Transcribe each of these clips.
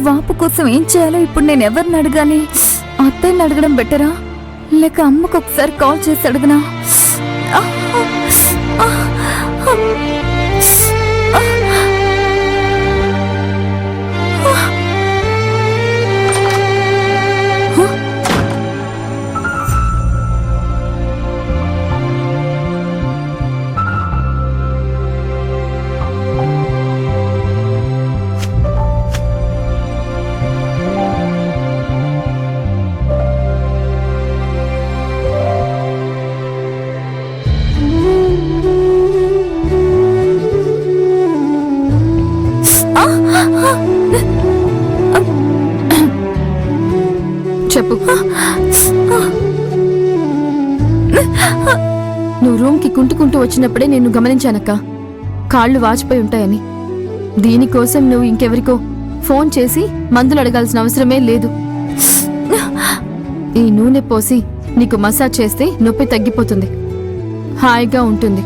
వాపు కోసం ఏం చేయాలో ఇప్పుడు నేను ఎవరిని అడగాలి? అత్తయ్యని అడగడం బెటరా, లేక అమ్మకు ఒకసారి కాల్ చేసి అడగనా? చెప్పు. నువ్వు రూమ్కి కుంటుకుంటూ వచ్చినప్పుడే నేను గమనించానక్క, కాళ్ళు వాచిపోయి ఉంటాయని. దీనికోసం నువ్వు ఇంకెవరికో ఫోన్ చేసి మందులు అడగాల్సిన అవసరమే లేదు. ఈ నూనె పోసి నీకు మసాజ్ చేస్తే నొప్పి తగ్గిపోతుంది, హాయిగా ఉంటుంది.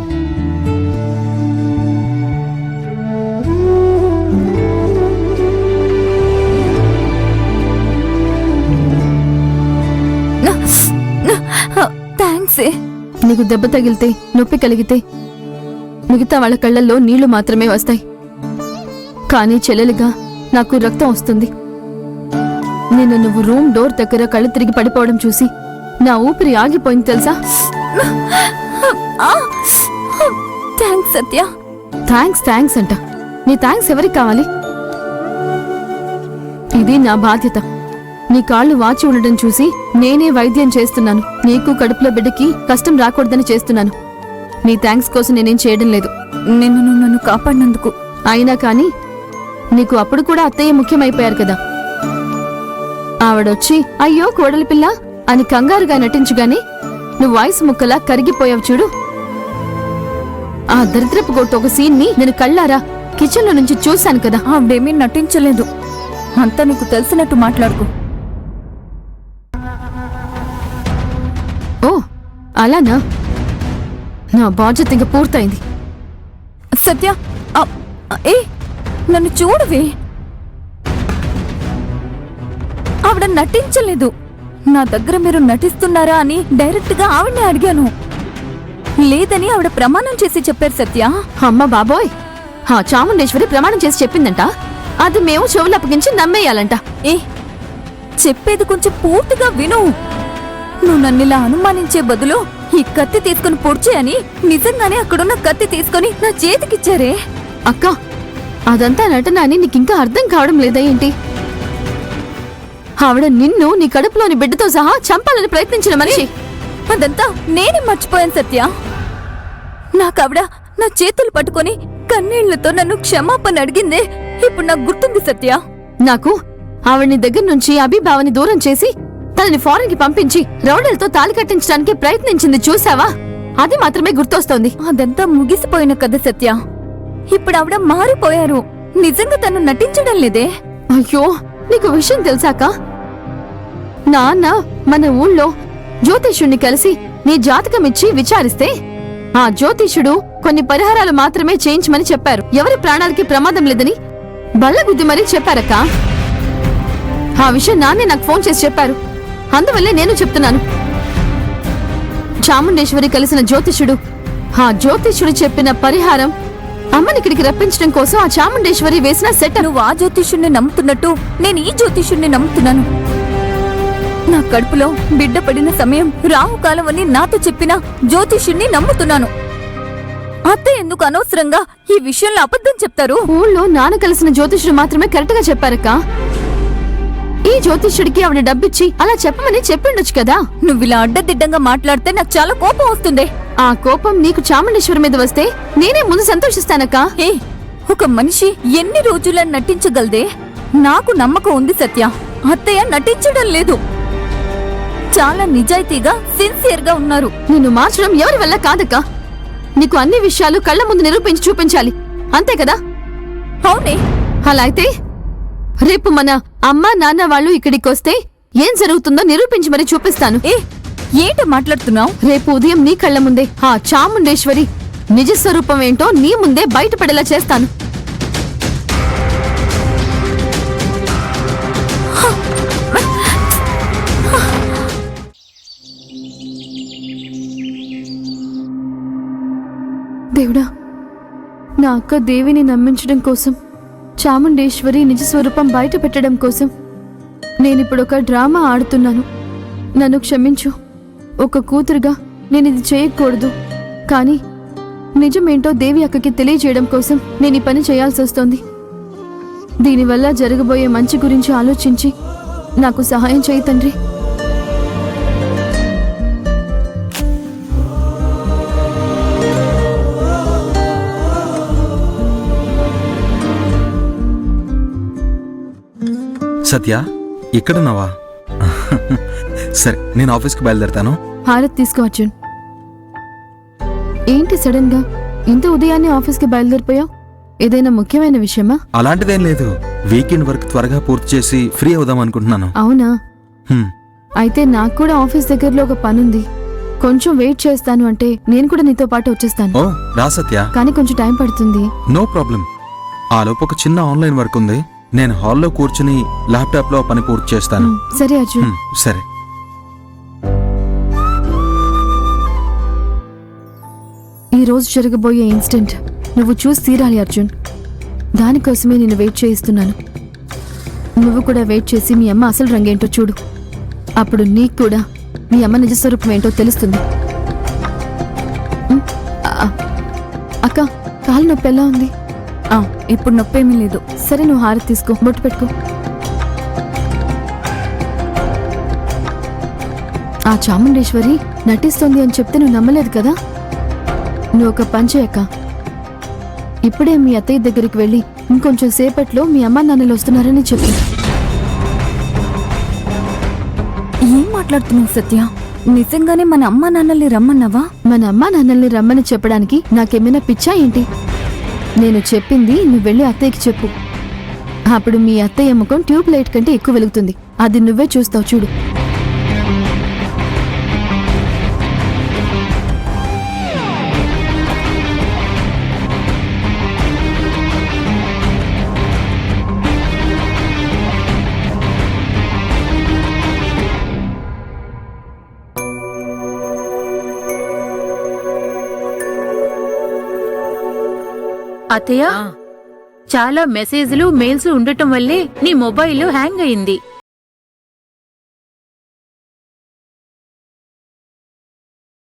నీకు దెబ్బ తగిలితే, నొప్పి కలిగితే మిగతా వాళ్ళ కళ్ళల్లో నీళ్లు మాత్రమే వస్తాయి, కానీ చెల్లెలిగా నాకు రక్తం వస్తుంది. నిన్న నువ్వు రూమ్ డోర్ దగ్గర కళ్ళు తిరిగి పడిపోవడం చూసి నా ఊపిరి ఆగిపోయింది తెలుసా? థ్యాంక్స్ సత్య. థ్యాంక్స్ అంట. నీ థ్యాంక్స్ ఎవరికి కావాలి? ఇది నా బాధ్యత. నీ కాళ్ళు వాచి ఉండడం చూసి నేనే వైద్యం చేస్తున్నాను. నీకు కడుపులో బిడ్డకి కష్టం రాకూడదని చేస్తున్నాను. నీ థ్యాంక్స్ కోసం నేనేం చేయడం లేదు. నన్ను కాపాడినందుకు. అయినా కానీ నీకు అప్పుడు కూడా అత్తయ్య ముఖ్యమైపోయారు కదా. ఆవిడొచ్చి అయ్యో కోడలి పిల్ల అని కంగారుగా నటించగానే నువ్వు వాయిస్ ముక్కలా కరిగిపోయావు చూడు. ఆ దరిద్రపు కొట్టు ఒక సీన్ ని నేను కళ్ళారా కిచెన్ లో నుంచి చూశాను కదా. ఆవిడేమీ నటించలేదు. అంతా నీకు తెలిసినట్టు మాట్లాడుకో. ఓ అలానా? నా బాధ్యత ఇంకా పూర్తయింది. సత్య, నన్ను చూడవే. ఆవిడ నటించలేదు. నా దగ్గర మీరు నటిస్తున్నారా అని డైరెక్ట్ గా ఆవిడనే అడిగాను. లేదని ఆవిడ ప్రమాణం చేసి చెప్పారు సత్య. అమ్మ బాబోయ్, చాముండేశ్వరి ప్రమాణం చేసి చెప్పిందంట. అది మేము చెవులు అప్పగించి నమ్మేయాలంట. చెప్పేది కొంచెం పూర్తిగా విను. నువ్వు నన్నిలా అనుమానించే బదులు ఈ కత్తి తీసుకుని పొడిచే అని నిజంగానే అక్కడున్న కత్తి తీసుకుని నా చేతికిచ్చారే. అక్క, అదంతా నటన అని నీకింకా అర్థం కావడం లేదా ఏంటి? ఆవిడ నిన్ను నీ కడుపులోని బిడ్డతో సహా చంపాలని ప్రయత్నించిన మనిషి. అదంతా నేనే మర్చిపోయాను సత్య. నాకావిడ నా చేతులు పట్టుకొని కన్నీళ్లతో నన్ను క్షమాపణ అడిగిందే ఇప్పుడు నాకు గుర్తుంది సత్య. నాకు ఆవిడ్ని దగ్గర నుంచి అభిభావని దూరం చేసి తనని ఫారెన్ కి పంపించి రౌడీలతో తాలి కట్టించడానికి ప్రయత్నించింది చూసావా? అది మాత్రమే గుర్తొస్తోంది. అదంతా ముగిసిపోయిన కథ సత్య. ఇప్పుడు ఆవిడ మారిపోయారు. నిజంగా తను నటించడం లేదే. అయ్యో, నీకు విషయం తెలుసాక? నాన్న మన ఊళ్ళో జ్యోతిష్యుణ్ణి కలిసి నీ జాతకం ఇచ్చి విచారిస్తే ఆ జ్యోతిష్యుడు కొన్ని పరిహారాలు మాత్రమే చేయించమని చెప్పారు. ఎవరి ప్రాణాలకి ప్రమాదం లేదని బల్లగుద్ది మరీ చెప్పారక్క. ఆ విషయం నాన్నే నాకు ఫోన్ చేసి చెప్పారు. అందువల్లే నేను చెప్తున్నాను. చాముండేశ్వరి కలిసిన జ్యోతిష్యుడు, ఆ జ్యోతిష్యుడు చెప్పిన పరిహారం అమ్మని ఇక్కడికి రప్పించడం కోసం ఆ చాముండేశ్వరి వేసిన సెట్. నువ్వు ఆ జ్యోతిష్యుణ్ణి నమ్ముతున్నట్టు నేను ఈ జ్యోతిష్యుణ్ణి నమ్ముతున్నాను. నా కడుపులో బిడ్డ పడిన సమయం రాహుకాలం అని నాతో చెప్పిన జ్యోతిష్యుణ్ణి నమ్ముతున్నాను. అత్త ఎందుకు అనవసరంగా ఈ విషయంలో అబద్ధం చెప్తారు? ఊళ్ళో నాన్న కలిసిన జ్యోతిష్యుడు మాత్రమే కరెక్ట్ గా చెప్పారక్క. ఈ జ్యోతిష్యుడికి ఆవిడ డబ్బిచ్చి అలా చెప్పమని చెప్పిండొచ్చు కదా. నువ్విలా అడ్డదిడ్డంగా మాట్లాడితే నాకు చాలా కోపం వస్తుంది. ఆ కోపం నీకు చాముండేశ్వరి మీద వస్తే నేనే ముందు సంతోషిస్తానక్క. ఒక మనిషి ఎన్ని రోజులని నటించగలదే? నాకు నమ్మకం ఉంది సత్య. అత్తయ్య నటించడం లేదు. చాలా నిజాయితీగా సిన్సియర్ గా ఉన్నారు. నిన్ను మార్చడం ఎవరి వల్ల కాదక్క. నీకు అన్ని విషయాలు కళ్ళ ముందు నిరూపించి చూపించాలి, అంతే కదా? అవునే. అలా అయితే రేపు మన అమ్మ నాన్న వాళ్ళు ఇక్కడికొస్తే ఏం జరుగుతుందో నిరూపించి మరీ చూపిస్తాను. ఏంటో మాట్లాడుతున్నావు? రేపు ఉదయం నీ కళ్ళ ముందే ఆ చాముండేశ్వరి నిజ స్వరూపం ఏంటో నీ ముందే బయటపడేలా చేస్తాను. దేవుడా, నా అక్క దేవిని నమ్మించడం కోసం, చాముండేశ్వరి నిజ స్వరూపం బయట పెట్టడం కోసం నేనిప్పుడు ఒక డ్రామా ఆడుతున్నాను. నన్ను క్షమించు. ఒక కూతురుగా నేను ఇది చేయకూడదు, కానీ నిజమేంటో దేవి అక్కకి తెలియజేయడం కోసం నేను ఈ పని చేయాల్సి వస్తోంది. దీనివల్ల జరగబోయే మంచి గురించి ఆలోచించి నాకు సహాయం చేయి తండ్రి. సత్య, ఇక్కడున్నావా? సరే, నేను ఆఫీస్కి బయలుదేరతాను. హారత్ తీసుకో అర్జున్. ఏంటి సడన్ గా ఇంత ఉదయాన్నే ఆఫీస్కి బయలుదేరిపోయావు? ఏదైనా ముఖ్యమైన విషయమా? అలాంటిదేం లేదు. వీకెండ్ వర్క్ త్వరగా పూర్తి చేసి ఫ్రీ అవుదాం అనుకుంటున్నాను. అవునా? హ్మ్. అయితే నాకు కూడా ఆఫీస్ దగ్గరలో ఒక పనుంది. కొంచెం వెయిట్ చేస్తాను అంటే నేను కూడా నీతో పాటు వచ్చేస్తాను. ఓ రా సత్య. కానీ కొంచెం టైం పడుతుంది. No problem. ఆలోపు ఒక చిన్న ఆన్లైన్ వర్క్ ఉంది. నేను హాల్లో కూర్చుని ల్యాప్టాప్లో పని పూర్తి చేస్తాను. సరే అర్జున్. సరే. ఈ రోజు జరగబోయే ఇన్సిడెంట్ నువ్వు చూసి తీరాలి అర్జున్. దానికోసమే నేను వెయిట్ చేయిస్తున్నాను. నువ్వు కూడా వెయిట్ చేసి మీ అమ్మ అసలు రంగేంటో చూడు. అప్పుడు నీకు కూడా మీ అమ్మ నిజస్వరూపం ఏంటో తెలుస్తుంది. అక్క, కాలు నొప్పి ఎలా ఉంది? ఇప్పుడు నొప్పేమీ లేదు. సరే, నువ్వు హారతి తీసుకో, బొట్టు పెట్టుకో. ఆ చాముండేశ్వరి నటిస్తోంది అని చెప్తే నువ్వు నమ్మలేదు కదా? నువ్వు ఒక పని చేయక్క. ఇప్పుడే మీ అత్తయ్య దగ్గరికి వెళ్ళి ఇంకొంచెం సేపట్లో మీ అమ్మ నాన్నలు వస్తున్నారని చెప్పు. ఏం మాట్లాడుతున్నావు సత్య? నిజంగానే మన అమ్మా నాన్నల్ని రమ్మన్నావా? మన అమ్మ నాన్నల్ని రమ్మని చెప్పడానికి నాకేమైనా పిచ్చా ఏంటి? నేను చెప్పింది నువ్వు వెళ్ళి అత్తయ్యకి చెప్పు. అప్పుడు మీ అత్తయ్య ముఖం ట్యూబ్ లైట్ కంటే ఎక్కువ వెలుగుతుంది. అది నువ్వే చూస్తావు చూడు. అత్తయ్య, చాలా మెసేజ్లు మెయిల్స్ ఉండటం వల్లే నీ మొబైల్ హ్యాంగ్ అయింది.